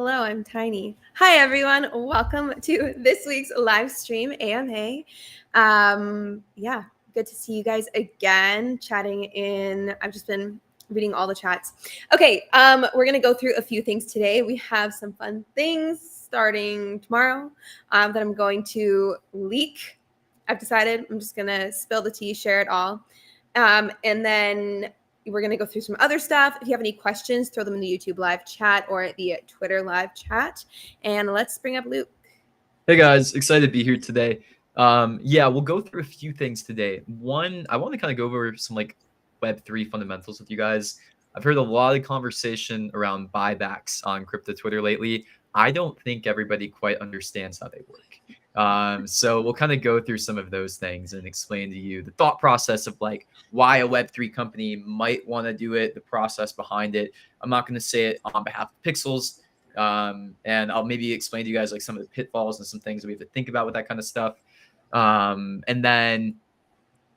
Hello, I'm Tiny. Hi, everyone. Welcome to this week's live stream AMA. Yeah, good to see you guys again chatting in. I've just been reading all the chats. Okay, we're going to go through a few things today. We have some fun things starting tomorrow that I'm going to leak. I've decided I'm just going to spill the tea, share it all. And then we're going to go through some other stuff. If you have any questions, throw them in the YouTube live chat or the Twitter live chat. And let's bring up Luke. Hey guys, excited to be here today. Yeah, we'll go through a few things today. One, I want to kind of go over some like Web3 fundamentals with you guys. I've heard a lot of conversation around buybacks on crypto Twitter lately. I don't think everybody quite understands how they work. So we'll kind of go through some of those things and explain to you the thought process of like why a Web3 company might want to do it, the process behind it. I'm not going to say it on behalf of Pixels. And I'll maybe explain to you guys like some of the pitfalls and some things that we have to think about with that kind of stuff. And then,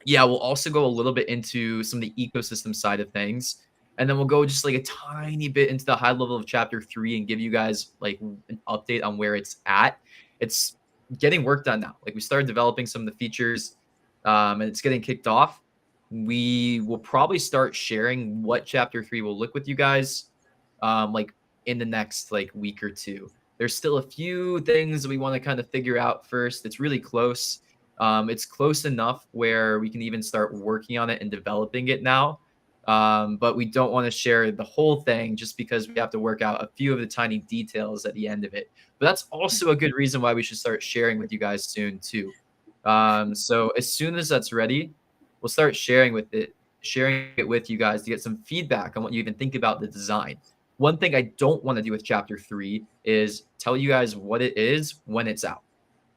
yeah, we'll also go a little bit into some of the ecosystem side of things. And then we'll go just like a tiny bit into the high level of chapter 3 and give you guys like an update on where it's at. It's getting work done now. Like we started developing some of the features and it's getting kicked off. We will probably start sharing what chapter 3 will look with you guys. Like in the next like week or two. There's still a few things we want to kind of figure out first. It's really close. It's close enough where we can even start working on it and developing it now. But we don't want to share the whole thing just because we have to work out a few of the tiny details at the end of it. But that's also a good reason why we should start sharing with you guys soon too. So as soon as that's ready, we'll start sharing it with you guys to get some feedback on what you even think about the design. One thing I don't want to do with chapter 3 is tell you guys what it is when it's out.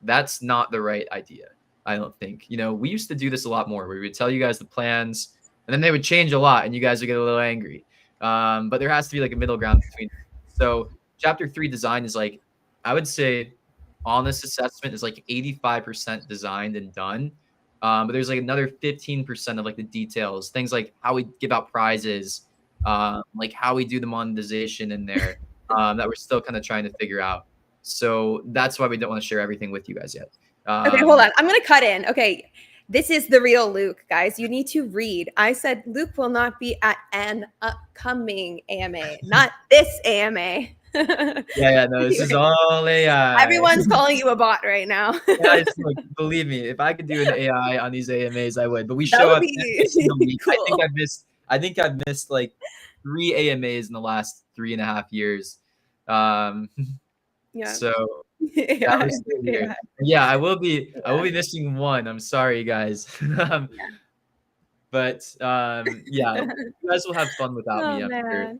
That's not the right idea, I don't think. You know, we used to do this a lot more where we would tell you guys the plans and then they would change a lot and you guys would get a little angry. But there has to be like a middle ground between. So chapter 3 design is like, I would say honest assessment is like 85% designed and done. But there's like another 15% of like the details, things like how we give out prizes, like how we do the monetization in there that we're still kind of trying to figure out. So that's why we don't want to share everything with you guys yet. Okay, hold on. I'm going to cut in. Okay, this is the real Luke, guys. You need to read. I said Luke will not be at an upcoming AMA, not this AMA. Yeah, no, this is all AI. Everyone's calling you a bot right now. Guys, look, believe me, if I could do an AI on these AMAs, I would. But we show up every single week. Cool. I think I've missed like 3 AMAs in the last 3.5 years. Yeah. So yeah, I will be missing one. I'm sorry, guys. But yeah, you guys will have fun without me. I'm sure.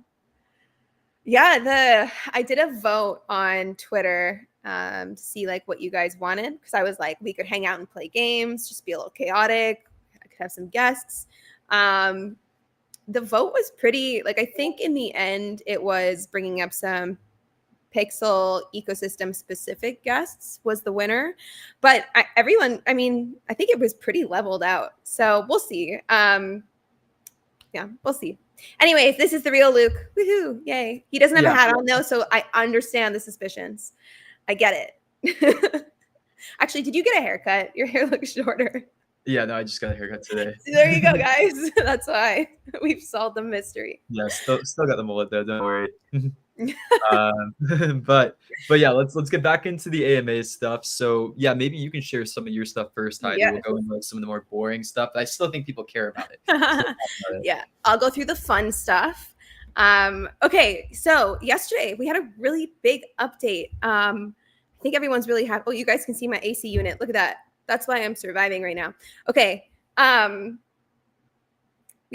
Yeah, I did a vote on Twitter to see like what you guys wanted because I was like, we could hang out and play games, just be a little chaotic. I could have some guests. The vote was pretty, like, I think in the end it was bringing up some Pixel ecosystem specific guests was the winner, but I think it was pretty leveled out. So we'll see. Yeah, we'll see. Anyways, this is the real Luke. Woohoo! Yay! He doesn't have a hat on though, so I understand the suspicions. I get it. Actually, did you get a haircut? Your hair looks shorter. Yeah, no, I just got a haircut today. There you go, guys. That's why we've solved the mystery. Yeah, still got the mullet though. Don't worry. But yeah, let's get back into the AMA stuff. So yeah, maybe you can share some of your stuff first, Heidi. We'll go into some of the more boring stuff. But I still think people care about it. Yeah, I'll go through the fun stuff. Okay, so yesterday we had a really big update. I think everyone's really happy. Oh, you guys can see my AC unit. Look at that. That's why I'm surviving right now. Okay. We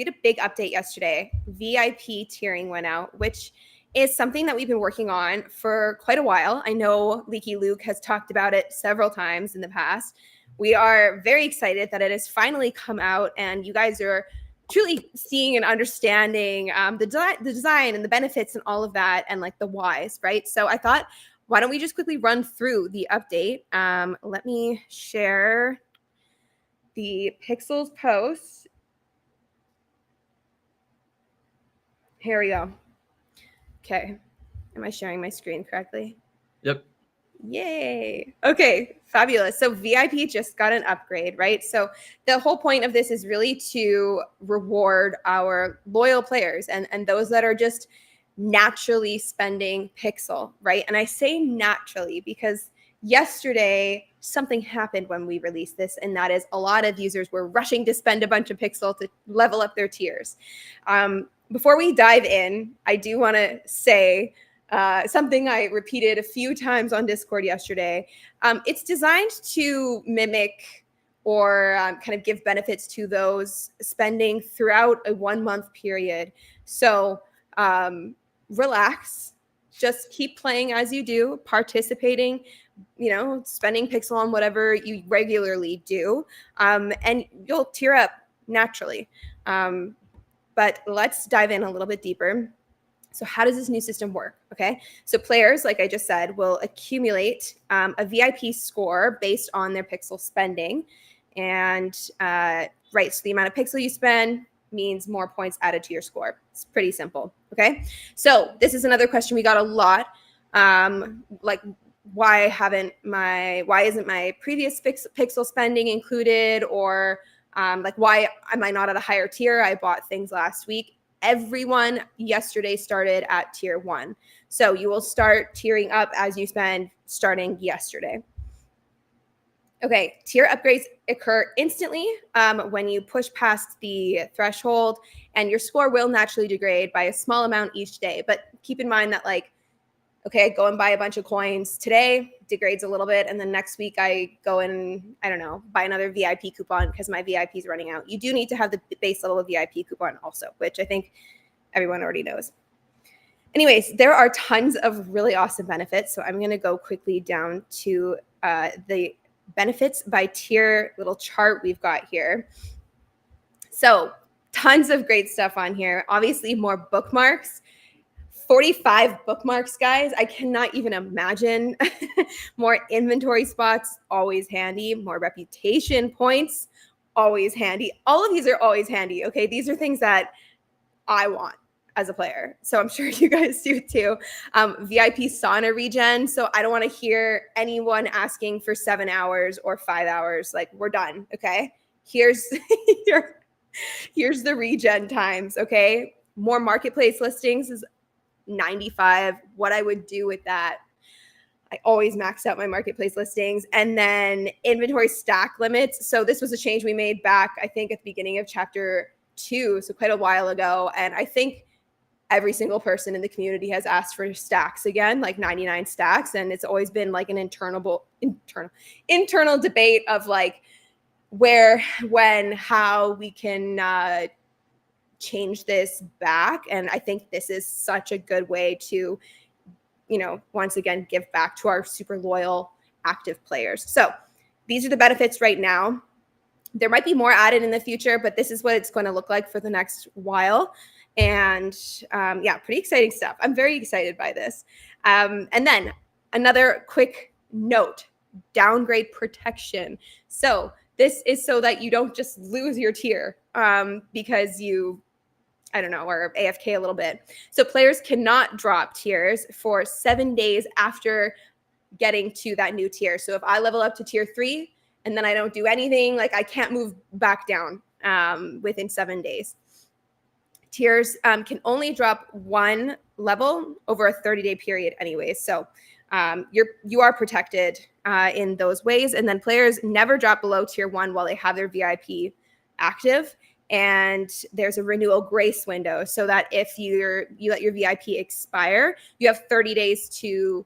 had a big update yesterday. VIP tiering went out, which is something that we've been working on for quite a while. I know Leaky Luke has talked about it several times in the past. We are very excited that it has finally come out and you guys are truly seeing and understanding the design and the benefits and all of that and like the whys, right? So I thought, why don't we just quickly run through the update? Let me share the Pixels post. Here we go. Okay. Am I sharing my screen correctly? Yep. Yay. Okay, fabulous. So VIP just got an upgrade, right? So the whole point of this is really to reward our loyal players and those that are just naturally spending pixel, right? And I say naturally because yesterday something happened when we released this, and that is a lot of users were rushing to spend a bunch of pixel to level up their tiers. Before we dive in, I do want to say something I repeated a few times on Discord yesterday. It's designed to mimic or kind of give benefits to those spending throughout a 1 month period. So relax, just keep playing as you do, participating, spending pixel on whatever you regularly do, and you'll tier up naturally. But let's dive in a little bit deeper. So how does this new system work? Okay, so players, like I just said, will accumulate a VIP score based on their pixel spending. And right, so the amount of pixel you spend means more points added to your score. It's pretty simple, okay? So this is another question we got a lot, like why isn't my previous pixel spending included, or like why am I not at a higher tier? I bought things last week. Everyone yesterday started at tier 1. So you will start tiering up as you spend starting yesterday. Okay, tier upgrades occur instantly when you push past the threshold, and your score will naturally degrade by a small amount each day. But keep in mind that, like, okay, go and buy a bunch of coins today, degrades a little bit, and then next week I go and, I don't know, buy another VIP coupon because my VIP is running out. You do need to have the base level of VIP coupon also, which I think everyone already knows. Anyways, there are tons of really awesome benefits, so I'm going to go quickly down to the benefits by tier little chart we've got here. So tons of great stuff on here. Obviously, more bookmarks. 45 bookmarks, guys. I cannot even imagine. More inventory spots, always handy. More reputation points, always handy. All of these are always handy, okay? These are things that I want as a player. So I'm sure you guys do too. VIP sauna regen. So I don't want to hear anyone asking for 7 hours or 5 hours. Like, we're done, okay? Here's the regen times, okay? More marketplace listings is 95. What I would do with that, I always max out my marketplace listings. And then inventory stack limits. So this was a change we made back, I think, at the beginning of chapter 2, so quite a while ago. And I think every single person in the community has asked for stacks again, like 99 stacks. And it's always been like an internal debate of like where, when, how we can change this back. And I think this is such a good way to, once again, give back to our super loyal active players. So these are the benefits right now. There might be more added in the future, but this is what it's going to look like for the next while. And yeah, pretty exciting stuff. I'm very excited by this. And then another quick note, downgrade protection. So this is so that you don't just lose your tier because you, I don't know, or AFK a little bit. So players cannot drop tiers for 7 days after getting to that new tier. So if I level up to tier 3 and then I don't do anything, like I can't move back down within 7 days. Tiers can only drop 1 level over a 30-day period anyway. So you are protected in those ways. And then players never drop below tier 1 while they have their VIP active. And there's a renewal grace window so that if you let your VIP expire, you have 30 days to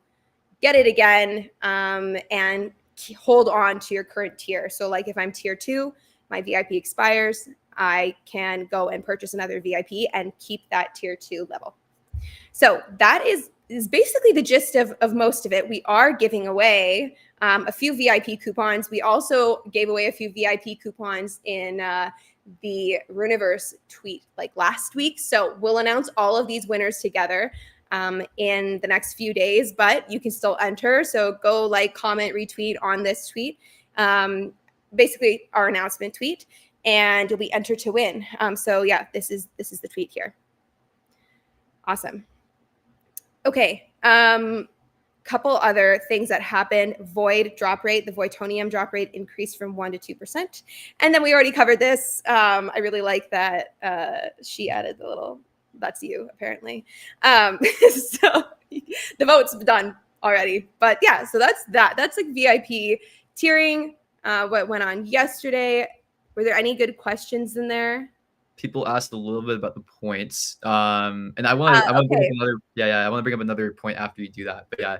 get it again and hold on to your current tier. So like if I'm tier 2, my VIP expires, I can go and purchase another VIP and keep that tier 2 level. So that is basically the gist of most of it. We are giving away a few VIP coupons. We also gave away a few VIP coupons in the Runiverse tweet like last week. So we'll announce all of these winners together in the next few days, but you can still enter. So go like, comment, retweet on this tweet, basically our announcement tweet, and you'll be entered to win. So yeah, this is the tweet here. Awesome. Okay, Couple other things that happened. Void drop rate, the Voidtonium drop rate increased from 1% to 2%. And then we already covered this. I really like that she added the little, that's you, apparently. So the vote's done already. But yeah, so that's that. That's like VIP tiering, what went on yesterday. Were there any good questions in there? People asked a little bit about the points, and I want to bring up Okay. another. I want to bring up another point after you do that. But yeah,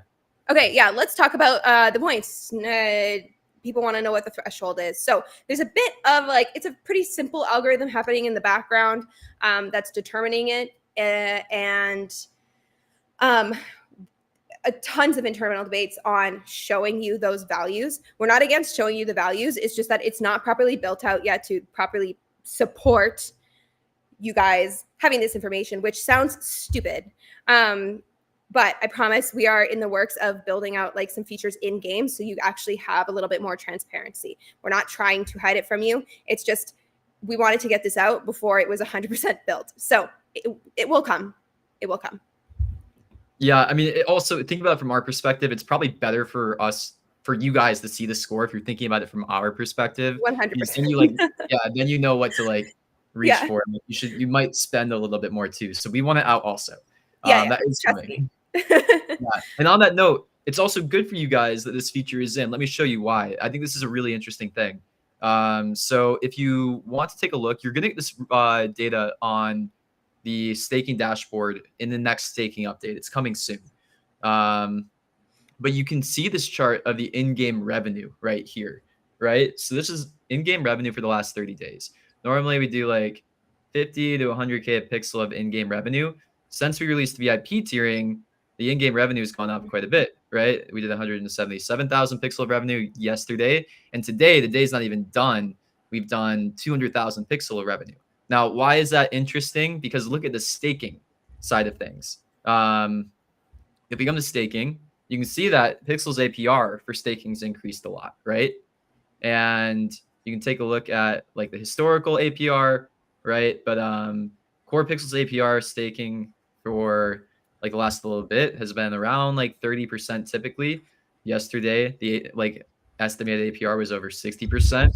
Okay, yeah, let's talk about the points. People want to know what the threshold is. So there's a bit of like, it's a pretty simple algorithm happening in the background that's determining it. And tons of internal debates on showing you those values. We're not against showing you the values. It's just that it's not properly built out yet to properly support you guys having this information, which sounds stupid. But I promise we are in the works of building out like some features in game so you actually have a little bit more transparency. We're not trying to hide it from you. It's just we wanted to get this out before it was 100% built. So it will come. It will come. yeah. I mean, it also think about it from our perspective. It's probably better for us, for you guys to see the score if you're thinking about it from our perspective. Because then 100%. you like, yeah, then you know what to like reach Yeah. for. You might spend a little bit more too. So we want it out also. Yeah. That is Trust coming. me. Yeah. And on that note, it's also good for you guys that this feature is in. Let me show you why. I think this is a really interesting thing. So if you want to take a look, you're going to get this data on the staking dashboard in the next staking update. It's coming soon. But you can see this chart of the in-game revenue right here, right? So this is in-game revenue for the last 30 days. Normally we do like 50 to 100K a pixel of in-game revenue. Since we released VIP tiering, the in-game revenue has gone up quite a bit, right? We did 177,000 pixel of revenue yesterday. And today, the day's not even done. We've done 200,000 pixel of revenue. Now, why is that interesting? Because look at the staking side of things. If we come to staking, you can see that Pixel's APR for staking's increased a lot, right? And you can take a look at like the historical APR, right? But core Pixel's APR staking for like the last little bit has been around like 30% typically. Yesterday, the like estimated APR was over 60%.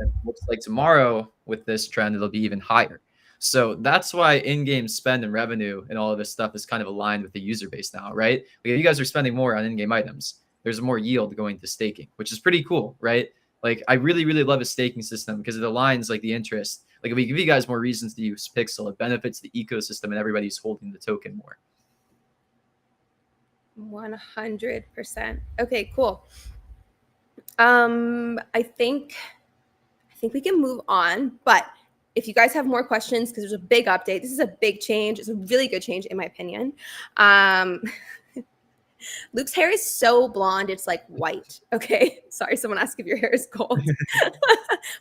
It looks like tomorrow with this trend, it'll be even higher. So that's why in-game spend and revenue and all of this stuff is kind of aligned with the user base now, right? Like you guys are spending more on in-game items. There's more yield going to staking, which is pretty cool, right? Like I really, really love a staking system because it aligns like the interest. Like if we give you guys more reasons to use Pixel, it benefits the ecosystem and everybody's holding the token more. 100%. Okay, cool. I think we can move on, but if you guys have more questions, because there's a big update, this is a big change. It's a really good change in my opinion. Luke's hair is so blonde, it's like white. Okay, sorry, someone asked if your hair is gold.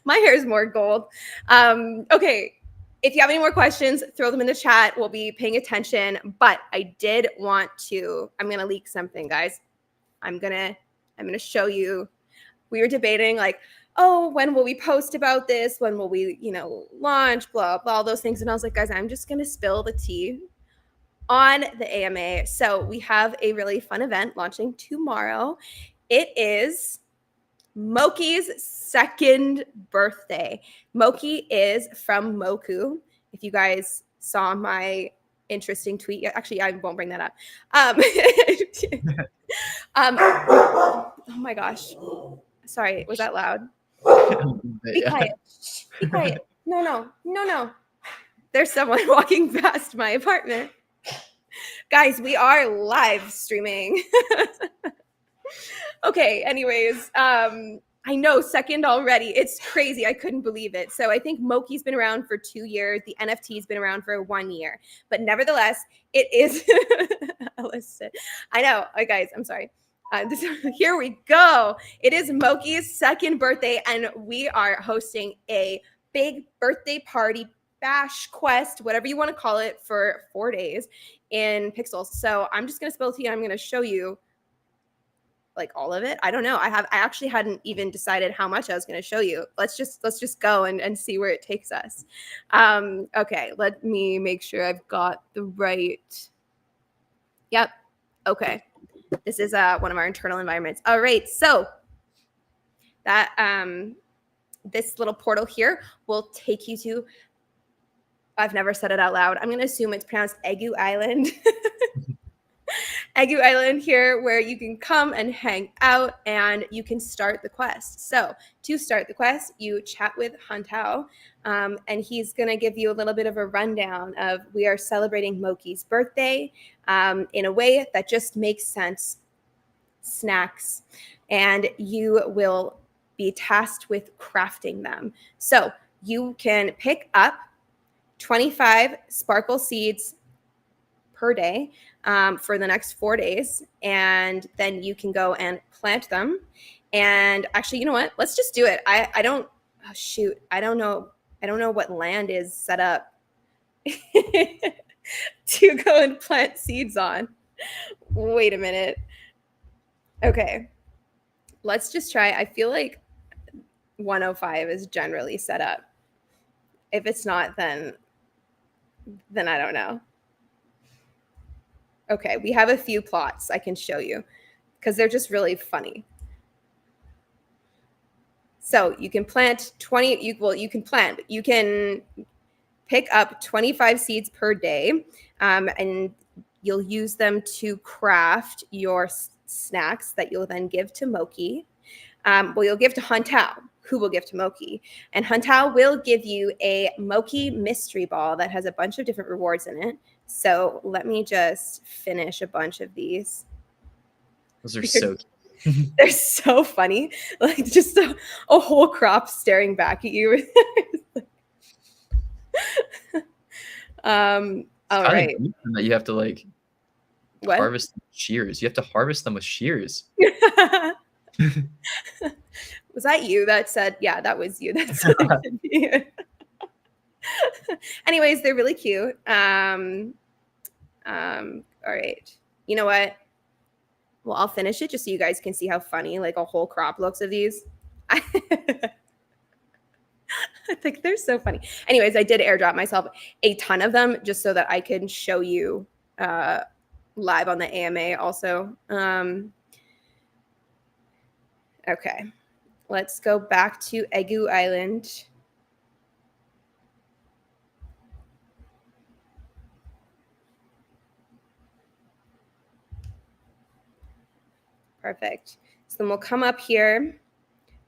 My hair is more gold. Okay, if you have any more questions, throw them in the chat. We'll be paying attention. But I did want to, I'm gonna leak something, guys. I'm gonna show you. We were debating like, oh, when will we post about this? When will we, launch, blah, blah, all those things. And I was like, guys, I'm just going to spill the tea on the AMA. So we have a really fun event launching tomorrow. It is Moki's second birthday. Moki is from Moku. If you guys saw my interesting tweet, actually, I won't bring that up. Oh my gosh. Sorry, was that loud? Be quiet. Be quiet. No. There's someone walking past my apartment. Guys, we are live streaming. Okay, anyways, I know, second already. It's crazy. I couldn't believe it. So I think Moki's been around for 2 years. The NFT's been around for 1 year. But nevertheless, it is illicit. I know. Guys, I'm sorry. Here we go. It is Moki's second birthday, and we are hosting a big birthday party, bash, quest, whatever you want to call it, for 4 days in Pixels. So I'm just going to spill tea, and I'm going to show you like all of it. I don't know. I actually hadn't even decided how much I was going to show you. Let's just go and see where it takes us. Okay, let me make sure I've got the right. Yep. Okay. This is one of our internal environments. All right. So that this little portal here will take you to, I've never said it out loud. I'm going to assume it's pronounced Egu Island. Egu Island here, where you can come and hang out and you can start the quest. So to start the quest, you chat with Huntao, and he's going to give you a little bit of a rundown of we are celebrating Moki's birthday in a way that just makes sense. Snacks, and you will be tasked with crafting them. So you can pick up 25 sparkle seeds per day for the next 4 days, and then you can go and plant them. And actually, you know what? Let's just do it. I don't. Oh, shoot, I don't know what land is set up to go and plant seeds on. Wait a minute. Okay, let's just try. I feel like 105 is generally set up. If it's not, then I don't know. Okay, we have a few plots I can show you because they're just really funny. So you can plant 20, you can plant, but you can pick up 25 seeds per day, and you'll use them to craft your snacks that you'll then give to Moki. Well, you'll give to Huntao, who will give to Moki. And Huntao will give you a Moki mystery ball that has a bunch of different rewards in it. So let me just finish a bunch of these. Those are so cute. They're so funny. Like just a whole crop staring back at you. All right. That you have to like what? harvest shears. You have to harvest them with shears. Was that you that said? Yeah, that was you. That said it should be. Anyways, they're really cute. All right. You know what? Well, I'll finish it just so you guys can see how funny like a whole crop looks of these. I think they're so funny. Anyways, I did airdrop myself a ton of them just so that I can show you live on the AMA also. Okay, let's go back to Egu Island. Perfect. So then we'll come up here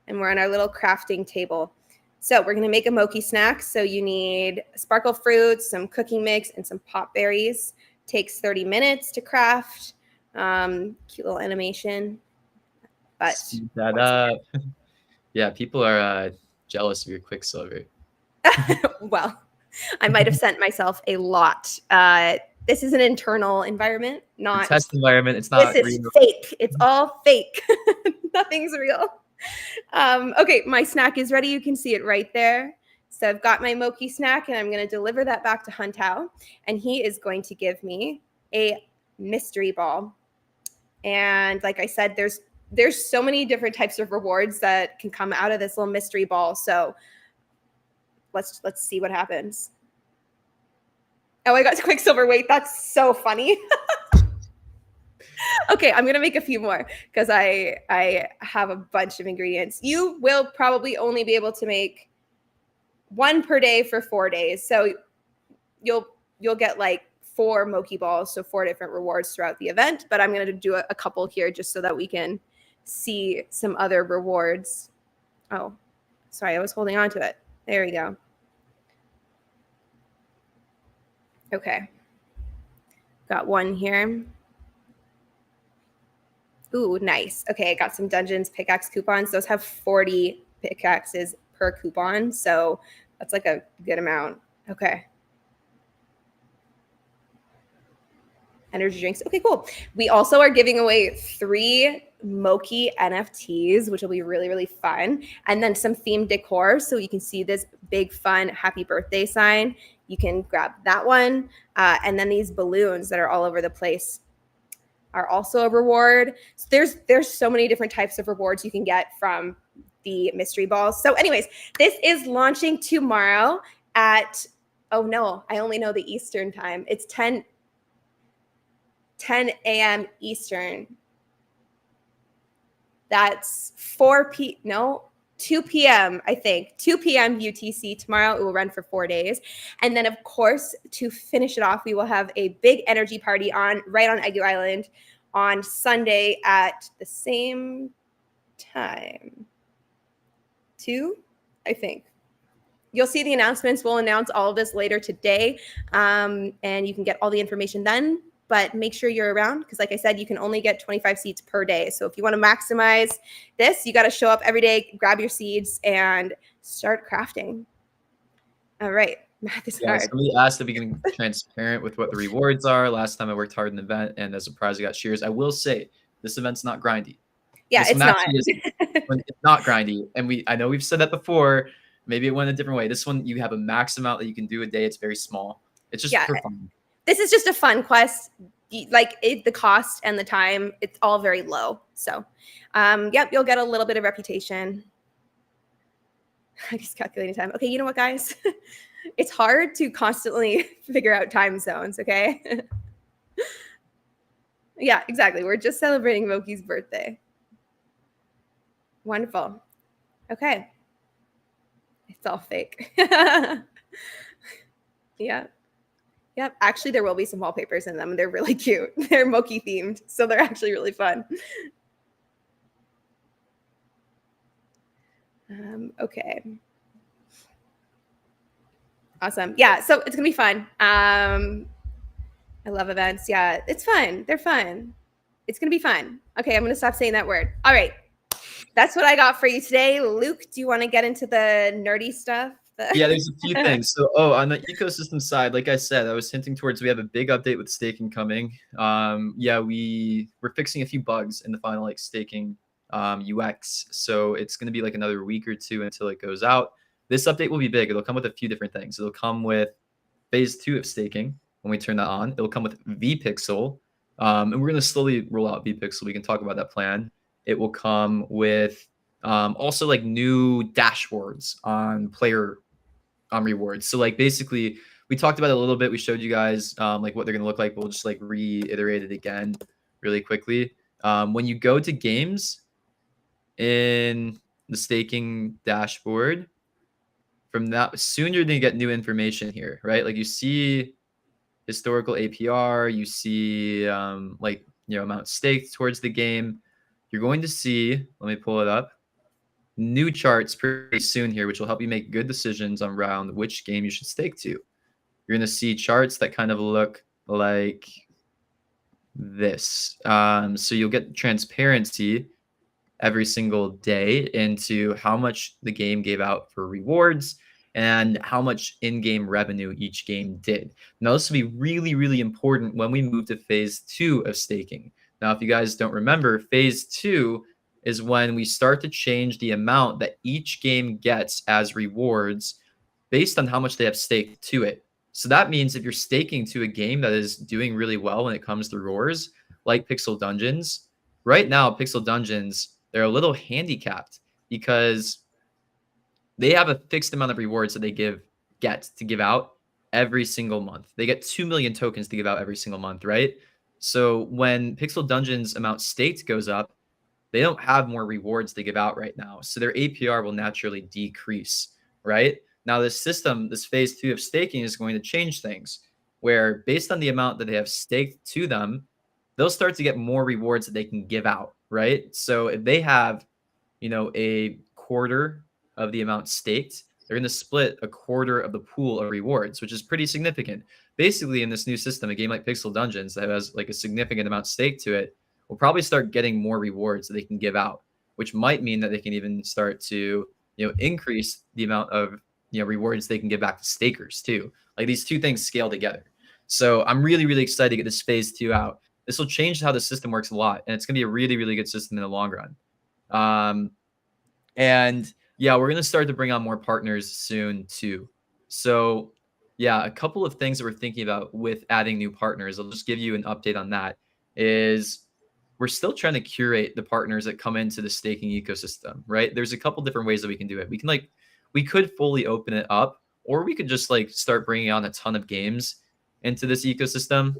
and we're on our little crafting table. So we're going to make a Moki snack. So you need sparkle fruits, some cooking mix, and some pop berries. Takes 30 minutes to craft. Cute little animation. But speed that up. Yeah, people are jealous of your Quicksilver. well, I might have sent myself a lot. This is an internal environment, not a test environment. It's not. This is real. Fake. It's all fake. Nothing's real. Okay, my snack is ready. You can see it right there. So I've got my Moki snack, and I'm going to deliver that back to Huntao, and he is going to give me a mystery ball. And like I said, there's so many different types of rewards that can come out of this little mystery ball. So let's see what happens. Oh, I got to Quicksilver. Wait, that's so funny. Okay, I'm gonna make a few more because I have a bunch of ingredients. You will probably only be able to make one per day for 4 days. So you'll get like 4 Moki balls, so 4 different rewards throughout the event. But I'm gonna do a couple here just so that we can see some other rewards. Oh, sorry, I was holding on to it. There we go. Okay. Got one here. Ooh, nice. Okay, I got some Dungeons pickaxe coupons. Those have 40 pickaxes per coupon, so that's like a good amount. Okay. Energy drinks. Okay, cool. We also are giving away 3 Moki NFTs, which will be really, really fun. And then some themed decor. So you can see this big, fun, happy birthday sign. You can grab that one. And then these balloons that are all over the place are also a reward. So there's so many different types of rewards you can get from the mystery balls. So anyways, this is launching tomorrow at, oh no, I only know the Eastern time. It's 10 10 a.m. Eastern. That's 2 p.m. I think 2 p.m. UTC tomorrow. It will run for 4 days, and then of course to finish it off, we will have a big energy party right on Agu Island on Sunday at the same time. 2, I think. You'll see the announcements. We'll announce all of this later today, and you can get all the information then. But make sure you're around because, like I said, you can only get 25 seeds per day. So if you want to maximize this, you got to show up every day, grab your seeds, and start crafting. All right. Math is hard. Somebody asked if we can be transparent with what the rewards are. Last time I worked hard in the event, and as a prize, I got shears. I will say this event's not grindy. Yeah, this it's not. It's not grindy, and I know we've said that before. Maybe it went a different way. This one, you have a max amount that you can do a day. It's very small. It's just for fun. This is just a fun quest. Like the cost and the time, it's all very low. So, yep, you'll get a little bit of reputation. I'm just calculating time. Okay, you know what, guys? It's hard to constantly figure out time zones, okay? Yeah, exactly. We're just celebrating Moki's birthday. Wonderful. Okay. It's all fake. Yeah. Yep. Actually, there will be some wallpapers in them. They're really cute. They're Moki themed, so they're actually really fun. Okay. Awesome. Yeah. So it's gonna be fun. I love events. Yeah, it's fun. They're fun. It's gonna be fun. Okay, I'm gonna stop saying that word. All right. That's what I got for you today. Luke, do you want to get into the nerdy stuff? Yeah, there's a few things. So, on the ecosystem side, like I said, I was hinting towards we have a big update with staking coming. Yeah, we're fixing a few bugs in the final staking UX. So it's going to be like another week or two until it goes out. This update will be big. It'll come with a few different things. It'll come with phase 2 of staking when we turn that on. It'll come with vPixel, and we're going to slowly roll out vPixel. We can talk about that plan. It will come with also like new dashboards on player rewards. So like basically we talked about it a little bit. We showed you guys like what they're going to look like. We'll just like reiterate it again really quickly. When you go to games in the staking dashboard, from that soon you're going to get new information here, right? Like you see historical APR, you see like, amount staked towards the game. You're going to see, let me pull it up, new charts pretty soon here, which will help you make good decisions around which game you should stake to. You're going to see charts that kind of look like this. So you'll get transparency every single day into how much the game gave out for rewards and how much in-game revenue each game did. Now, this will be really, really important when we move to phase 2 of staking. Now, if you guys don't remember, phase 2 is when we start to change the amount that each game gets as rewards based on how much they have staked to it. So that means if you're staking to a game that is doing really well when it comes to rewards, like Pixel Dungeons, right now, Pixel Dungeons, they're a little handicapped because they have a fixed amount of rewards that they get to give out every single month. They get 2 million tokens to give out every single month, right? So when Pixel Dungeons amount staked goes up, they don't have more rewards to give out right now. So their APR will naturally decrease, right? Now this system, this phase 2 of staking is going to change things where based on the amount that they have staked to them, they'll start to get more rewards that they can give out, right? So if they have, a quarter of the amount staked, they're going to split a quarter of the pool of rewards, which is pretty significant. Basically, in this new system, a game like Pixel Dungeons that has like a significant amount staked to it will probably start getting more rewards that they can give out, which might mean that they can even start to, increase the amount of, rewards they can give back to stakers too. Like these two things scale together. So I'm really, really excited to get this phase 2 out. This will change how the system works a lot, and it's going to be a really, really good system in the long run. And yeah, we're going to start to bring on more partners soon too. So yeah, a couple of things that we're thinking about with adding new partners, I'll just give you an update on that, is we're still trying to curate the partners that come into the staking ecosystem, right? There's a couple different ways that we can do it. We could fully open it up, or we could just like start bringing on a ton of games into this ecosystem.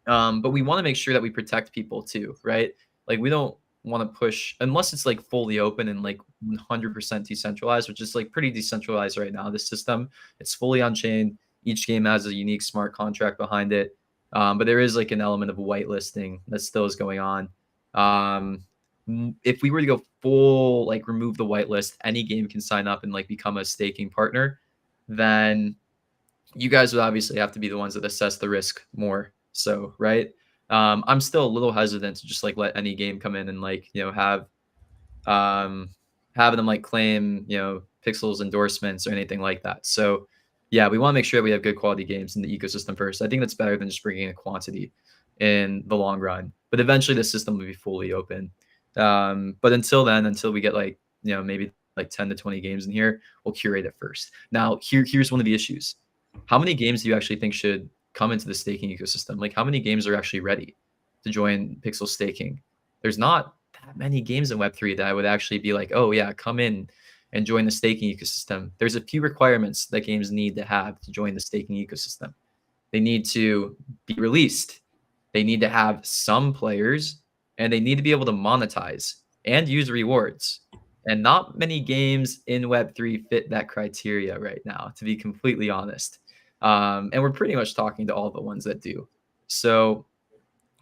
But we want to make sure that we protect people too, right? Like we don't want to push unless it's like fully open and like 100% decentralized, which is like pretty decentralized right now. This system, it's fully on chain. Each game has a unique smart contract behind it, but there is like an element of whitelisting that still is going on. Um, if we were to go full like remove the whitelist, any game can sign up and like become a staking partner, then you guys would obviously have to be the ones that assess the risk more. So, right. I'm still a little hesitant to just like let any game come in and like, um, having them like claim, Pixel's endorsements or anything like that. So, yeah, we want to make sure that we have good quality games in the ecosystem first. I think that's better than just bringing in quantity in the long run. But eventually, the system will be fully open. But until then, until we get like, maybe like 10 to 20 games in here, we'll curate it first. Now, here's one of the issues. How many games do you actually think should come into the staking ecosystem? Like, how many games are actually ready to join Pixel staking? There's not that many games in Web3 that I would actually be like, oh, yeah, come in and join the staking ecosystem. There's a few requirements that games need to have to join the staking ecosystem. They need to be released, they need to have some players, and they need to be able to monetize and use rewards. And not many games in Web3 fit that criteria right now, to be completely honest. And we're pretty much talking to all the ones that do. So,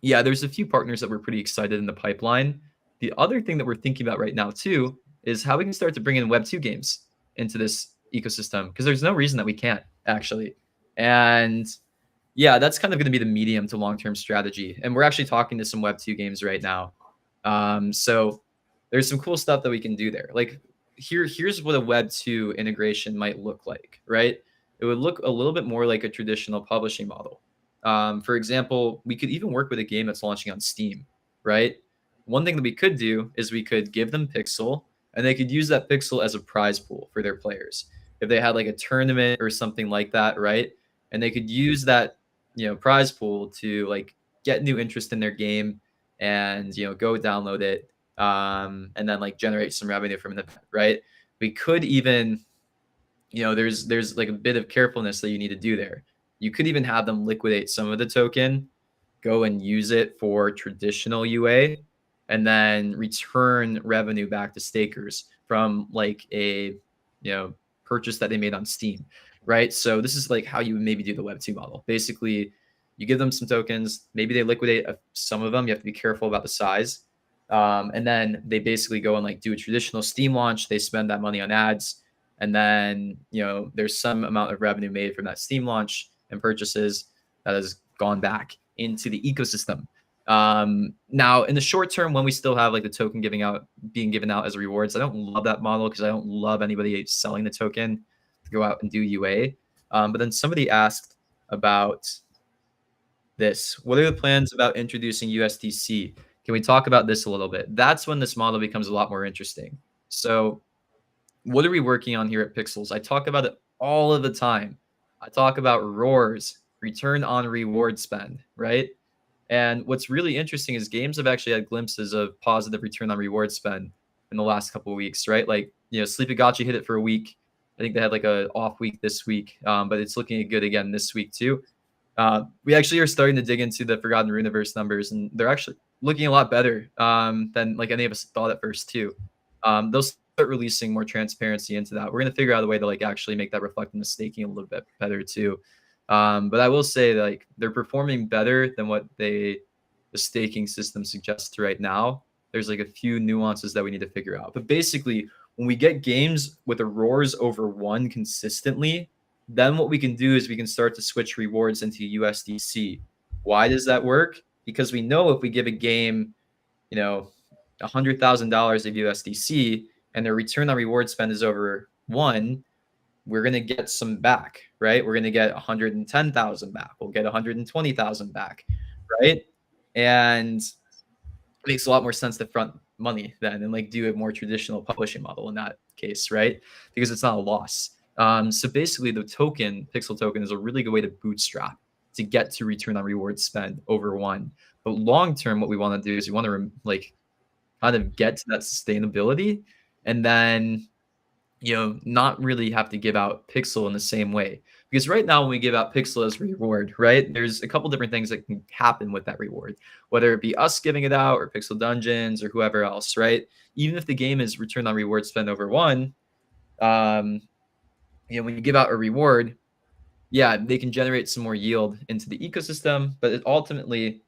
yeah, there's a few partners that we're pretty excited in the pipeline. The other thing that we're thinking about right now, too, is how we can start to bring in Web2 games into this ecosystem, because there's no reason that we can't, actually. And yeah, that's kind of going to be the medium to long-term strategy. And we're actually talking to some Web2 games right now. So there's some cool stuff that we can do there. Like here's what a Web2 integration might look like, right? It would look a little bit more like a traditional publishing model. For example, we could even work with a game that's launching on Steam, right? One thing that we could do is we could give them Pixel, and they could use that Pixel as a prize pool for their players. If they had like a tournament or something like that, right? And they could use that prize pool to like get new interest in their game and go download it, and then like generate some revenue from it, right? We could even there's like a bit of carefulness that you need to do there. You could even have them liquidate some of the token, go and use it for traditional UA, and then return revenue back to stakers from like a purchase that they made on Steam, right? So this is like how you would maybe do the Web2 model. Basically, you give them some tokens, maybe they liquidate some of them. You have to be careful about the size, and then they basically go and like do a traditional Steam launch. They spend that money on ads, and then there's some amount of revenue made from that Steam launch and purchases that has gone back into the ecosystem. Now in the short term, when we still have like the token being given out as rewards, I don't love that model because I don't love anybody selling the token to go out and do UA. But then somebody asked about this. What are the plans about introducing USDC? Can we talk about this a little bit? That's when this model becomes a lot more interesting. So what are we working on here at Pixels? I talk about it all of the time. I talk about ROARs, return on reward spend, right? And what's really interesting is games have actually had glimpses of positive return on reward spend in the last couple of weeks, right? Like, Sleepygachi hit it for a week. I think they had like a off week this week, but it's looking good again this week too. We actually are starting to dig into the Forgotten Runeverse numbers, and they're actually looking a lot better than like any of us thought at first too. They'll start releasing more transparency into that. We're gonna figure out a way to like actually make that reflect in the staking a little bit better too. But I will say that, like, they're performing better than what the staking system suggests right now. There's like a few nuances that we need to figure out. But basically, when we get games with a roars over 1 consistently, then what we can do is we can start to switch rewards into USDC. Why does that work? Because we know if we give a game, $100,000 of USDC and their return on reward spend is over 1, we're going to get some back, right? We're going to get 110,000 back. We'll get 120,000 back, right? And it makes a lot more sense to front money then and like do a more traditional publishing model in that case, right? Because it's not a loss. So basically, the token, Pixel token, is a really good way to bootstrap to get to return on reward spend over 1. But long term, what we want to do is we want to like kind of get to that sustainability, and then not really have to give out Pixel in the same way. Because right now, when we give out Pixel as reward, right, there's a couple different things that can happen with that reward, whether it be us giving it out or Pixel Dungeons or whoever else, right? Even if the game is return on reward spend over one, um, when you give out a reward, yeah, they can generate some more yield into the ecosystem, but it ultimately,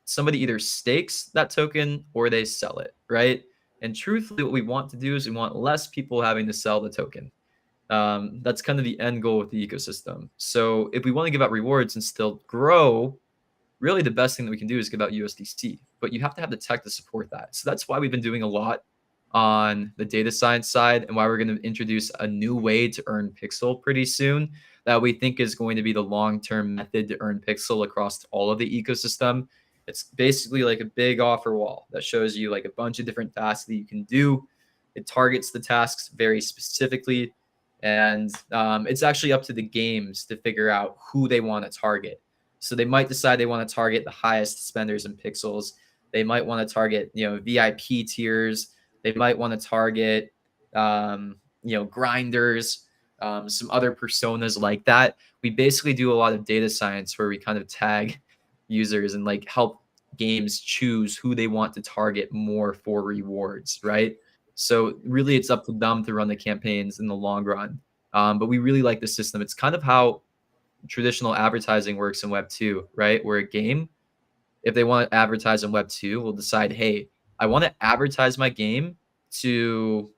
somebody either stakes that token or they sell it, right? And truthfully, what we want to do is we want less people having to sell the token. That's kind of the end goal with the ecosystem. So if we want to give out rewards and still grow, really the best thing that we can do is give out USDC, but you have to have the tech to support that. So that's why we've been doing a lot on the data science side and why we're going to introduce a new way to earn Pixel pretty soon that we think is going to be the long-term method to earn Pixel across all of the ecosystem. It's basically like a big offer wall that shows you like a bunch of different tasks that you can do. It targets the tasks very specifically. And it's actually up to the games to figure out who they want to target. So they might decide they want to target the highest spenders in pixels. They might want to target, VIP tiers. They might want to target, grinders, some other personas like that. We basically do a lot of data science where we kind of tag users and like help games choose who they want to target more for rewards, right? So really it's up to them to run the campaigns in the long run. But we really like the system. It's kind of how traditional advertising works in Web 2, right? Where a game, if they want to advertise in Web 2, will decide, hey, I want to advertise my game to,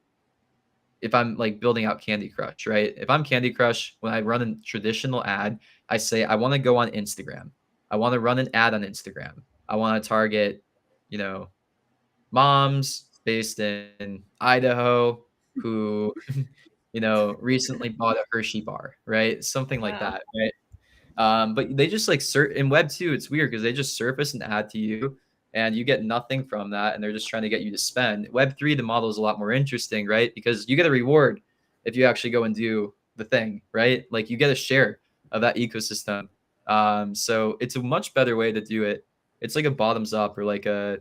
if I'm like building out Candy Crush, right? If I'm Candy Crush, when I run a traditional ad, I say, I want to go on Instagram. I want to run an ad on Instagram. I want to target, moms based in Idaho who, recently bought a Hershey bar, right? Something like Wow. that, right? But they just like in Web 2, it's weird because they just surface an ad to you and you get nothing from that. And they're just trying to get you to spend. Web 3, the model is a lot more interesting, right? Because you get a reward if you actually go and do the thing, right? Like you get a share of that ecosystem. So it's a much better way to do it. It's like a bottoms up or like a,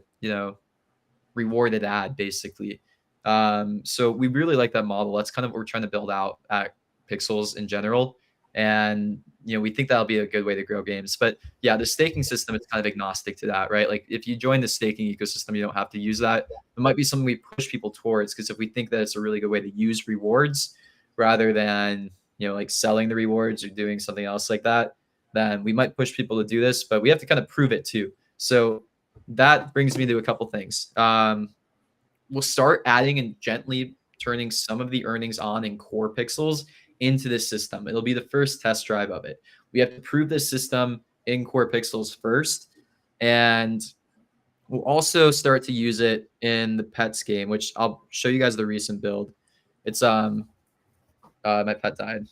rewarded ad basically. So we really like that model. That's kind of what we're trying to build out at Pixels in general. And we think that'll be a good way to grow games. But yeah, the staking system is kind of agnostic to that, right? Like if you join the staking ecosystem, you don't have to use that. It might be something we push people towards because if we think that it's a really good way to use rewards rather than like selling the rewards or doing something else like that, then we might push people to do this. But we have to kind of prove it too. So that brings me to a couple things. We'll start adding and gently turning some of the earnings on in core pixels into this system. It'll be the first test drive of it. We have to prove this system in core pixels first. And we'll also start to use it in the pets game, which I'll show you guys the recent build. It's my pet died.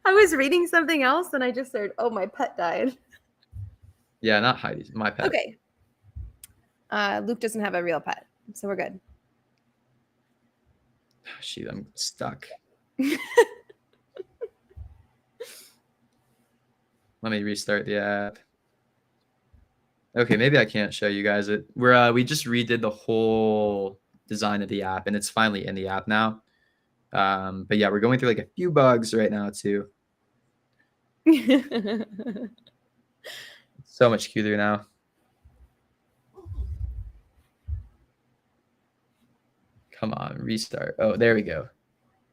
I was reading something else and I just heard, oh, my pet died. Yeah, not Heidi's, my pet. Okay. Luke doesn't have a real pet, so we're good. Shoot, I'm stuck. Let me restart the app. Okay, maybe I can't show you guys it. We just redid the whole design of the app, and it's finally in the app now. But yeah, we're going through like a few bugs right now too. It's so much cuter now. Come on, restart. Oh, there we go.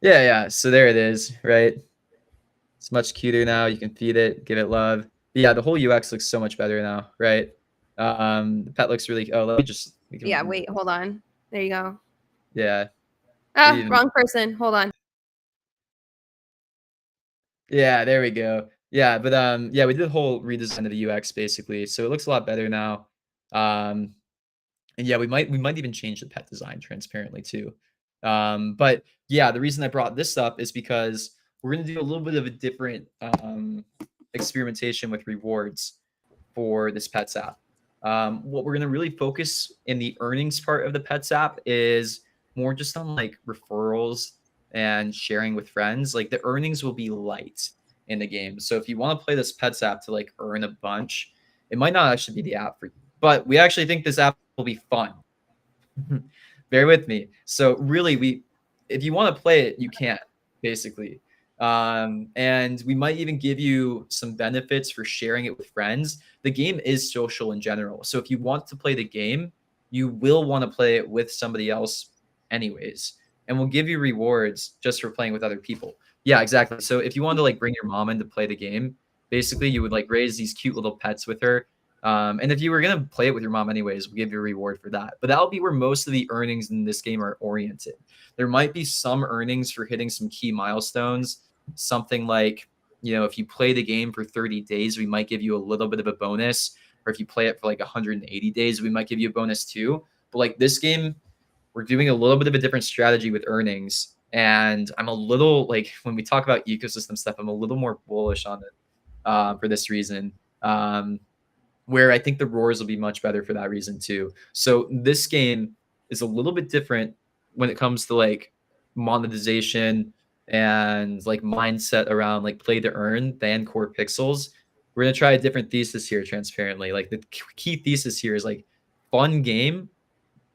Yeah. So there it is, right? It's much cuter now. You can feed it, give it love. Yeah, the whole UX looks so much better now, right? The pet looks really. Oh, let me just. Yeah, wait, hold on. There you go. Yeah. Wrong person. Hold on. Yeah, there we go. Yeah, but yeah, we did a whole redesign of the UX basically, so it looks a lot better now. And yeah, we might even change the pet design transparently too. But yeah, the reason I brought this up is because we're gonna do a little bit of a different experimentation with rewards for this Pets app. What we're gonna really focus in the earnings part of the Pets app is more just on like referrals and sharing with friends. Like the earnings will be light in the game. So if you want to play this Pets app to like earn a bunch, it might not actually be the app for you. But we actually think this app will be fun bear with me. So really, if you want to play it, you can, basically. And we might even give you some benefits for sharing it with friends. The game is social in general. So if you want to play the game, you will want to play it with somebody else anyways. And we'll give you rewards just for playing with other people. Yeah, exactly. So if you wanted to like bring your mom in to play the game, basically you would like raise these cute little pets with her. And if you were gonna play it with your mom anyways, we'll give you a reward for that. But that'll be where most of the earnings in this game are oriented. There might be some earnings for hitting some key milestones, something like, if you play the game for 30 days, we might give you a little bit of a bonus. Or if you play it for like 180 days, we might give you a bonus too. But like this game, we're doing a little bit of a different strategy with earnings. And I'm a little like, when we talk about ecosystem stuff, I'm a little more bullish on it for this reason. Where I think the roars will be much better for that reason too. So this game is a little bit different when it comes to like monetization and like mindset around like play to earn than core pixels. We're gonna try a different thesis here, transparently. Like the key thesis here is like fun game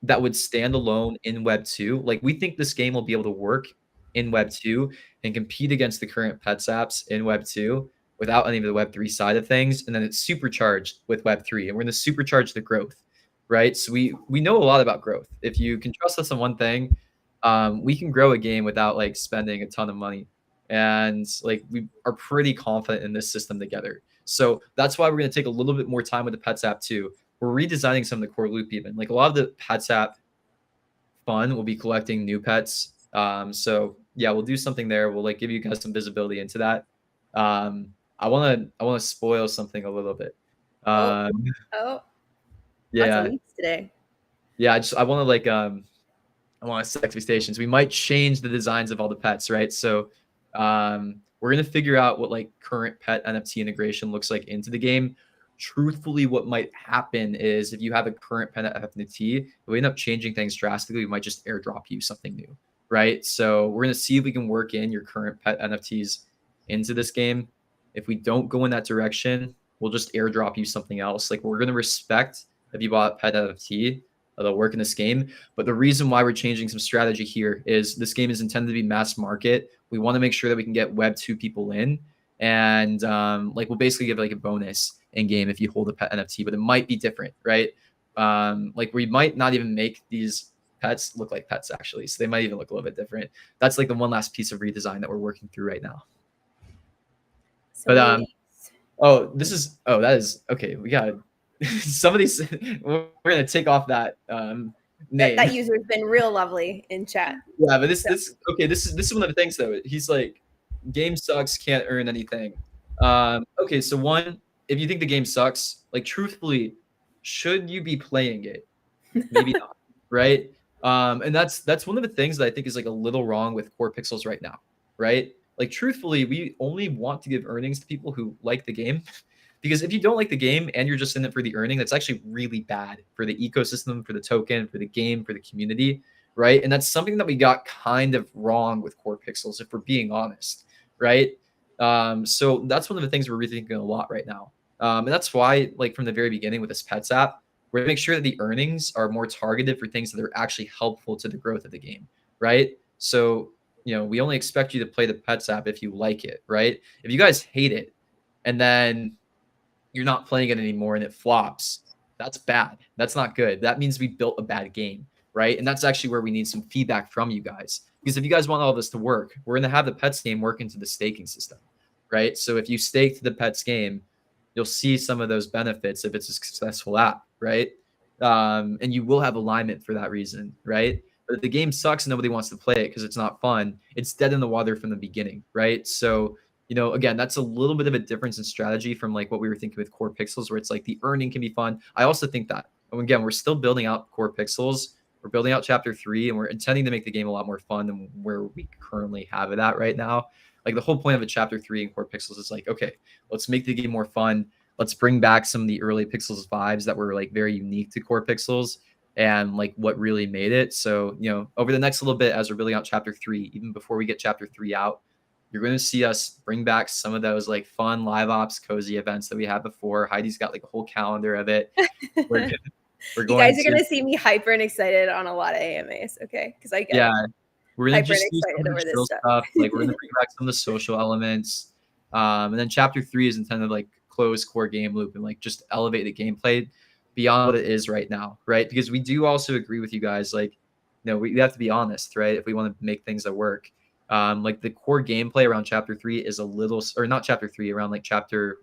that would stand alone in Web 2. Like we think this game will be able to work in Web 2 and compete against the current pets apps in Web 2 without any of the Web 3 side of things. And then it's supercharged with Web 3. And we're going to supercharge the growth, right? So we know a lot about growth. If you can trust us on one thing, we can grow a game without like spending a ton of money. And like we are pretty confident in this system together. So that's why we're going to take a little bit more time with the Pets app too. We're redesigning some of the core loop even. Like a lot of the Pets app fun will be collecting new pets. So yeah, we'll do something there. We'll like give you guys some visibility into that. I wanna spoil something a little bit. Oh, Um, lots of yeah, leaks today. yeah. I want to like I want to set expectations. We might change the designs of all the pets, right? So we're gonna figure out what like current pet NFT integration looks like into the game. Truthfully, what might happen is if you have a current pet NFT, if we end up changing things drastically, we might just airdrop you something new, right? So we're gonna see if we can work in your current pet NFTs into this game. If we don't go in that direction, we'll just airdrop you something else. Like we're gonna respect if you bought pet NFT, that'll work in this game. But the reason why we're changing some strategy here is this game is intended to be mass market. We want to make sure that we can get Web 2 people in. And like we'll basically give like a bonus in game if you hold a pet NFT, but it might be different, right? Like we might not even make these pets look like pets actually. So they might even look a little bit different. That's like the one last piece of redesign that we're working through right now. So But that is okay. We got some of these. We're gonna take off that name. that user's been real lovely in chat. Yeah, but this is one of the things though. He's like, game sucks, can't earn anything. Okay, so one, if you think the game sucks, like truthfully, should you be playing it? Maybe not, right? And that's one of the things that I think is like a little wrong with core pixels right now, right? Like truthfully, we only want to give earnings to people who like the game. Because if you don't like the game and you're just in it for the earning, that's actually really bad for the ecosystem, for the token, for the game, for the community, right? And that's something that we got kind of wrong with core pixels, if we're being honest, right? So that's one of the things we're rethinking a lot right now. And that's why, like from the very beginning with this Pets app, we're gonna make sure that the earnings are more targeted for things that are actually helpful to the growth of the game, right? So, we only expect you to play the Pets app if you like it, right? If you guys hate it and then you're not playing it anymore and it flops, that's bad. That's not good. That means we built a bad game, right? And that's actually where we need some feedback from you guys. Because if you guys want all this to work, we're going to have the Pets game work into the staking system, right? So if you stake to the Pets game, you'll see some of those benefits if it's a successful app, right? And you will have alignment for that reason, right? But if the game sucks and nobody wants to play it because it's not fun, it's dead in the water from the beginning, right? So again, that's a little bit of a difference in strategy from like what we were thinking with core pixels, where it's like the earning can be fun. I also think that, and again, we're still building out core pixels. We're building out chapter 3, and we're intending to make the game a lot more fun than where we currently have it at right now. Like the whole point of a chapter 3 in core pixels is like, okay, let's make the game more fun. Let's bring back some of the early pixels vibes that were like very unique to core pixels and like what really made it. So, over the next little bit, as we're building out chapter 3, even before we get chapter 3 out, you're going to see us bring back some of those like fun live ops, cozy events that we had before. Heidi's got like a whole calendar of it. We're You going guys are to gonna see me hyper and excited on a lot of AMAs, okay? Because I get yeah, we're gonna hyper and just do some excited of the over this chill stuff. stuff. Like we're gonna bring back some of the social elements. And then chapter 3 is intended to like close core game loop and like just elevate the gameplay beyond what it is right now, right? Because we do also agree with you guys, like, we have to be honest, right? If we want to make things that work. Like the core gameplay around chapter 3 is a little, or not chapter 3, around like chapter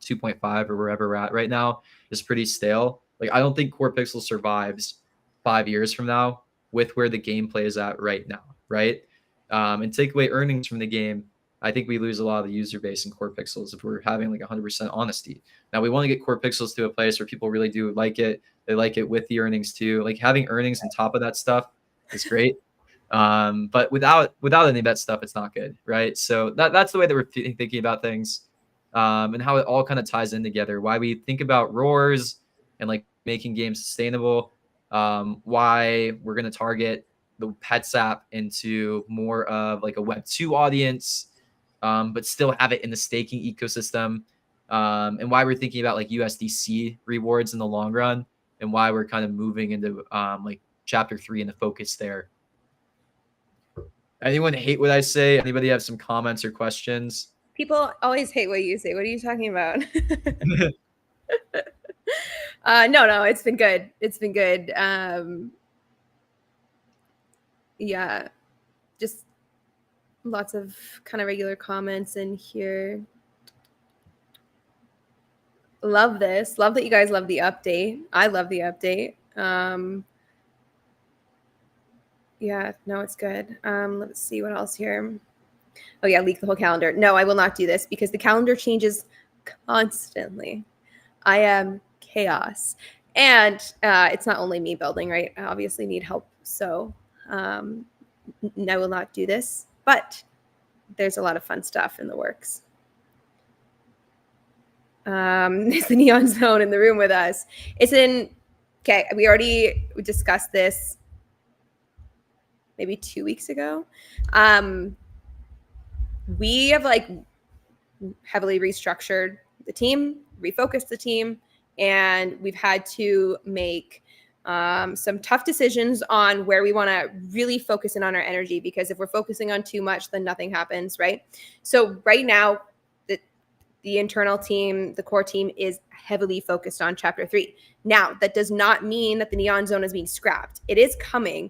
2.5 or wherever we're at right now is pretty stale. Like I don't think Core Pixel survives 5 years from now with where the gameplay is at right now, right? And take away earnings from the game, I think we lose a lot of the user base in Core Pixels if we're having like 100% honesty. Now we want to get Core Pixels to a place where people really do like it. They like it with the earnings too. Like having earnings on top of that stuff is great. But without any of that stuff, it's not good, right? So that's the way that we're thinking about things, and how it all kind of ties in together. Why we think about roars and like making games sustainable. Why we're gonna target the Pets app into more of like a Web2 audience, but still have it in the staking ecosystem. And why we're thinking about like USDC rewards in the long run, and why we're kind of moving into like chapter 3 and the focus there. Anyone hate what I say? Anybody have some comments or questions? People always hate what you say. What are you talking about? No, it's been good. It's been good. Yeah, just lots of kind of regular comments in here. Love this. Love that you guys love the update. I love the update. Yeah, no, it's good. Let's see what else here. Oh yeah, leak the whole calendar. No, I will not do this because the calendar changes constantly. I am chaos. And it's not only me building, right? I obviously need help. So I will not do this, but there's a lot of fun stuff in the works. Is the Neon Zone in the room with us? It's in, okay, we already discussed this maybe 2 weeks ago. We have like heavily restructured the team, refocused the team, and we've had to make some tough decisions on where we want to really focus in on our energy, because if we're focusing on too much, then nothing happens, right? So right now, the internal team, the core team, is heavily focused on chapter 3. Now, that does not mean that the Neon Zone is being scrapped. It is coming.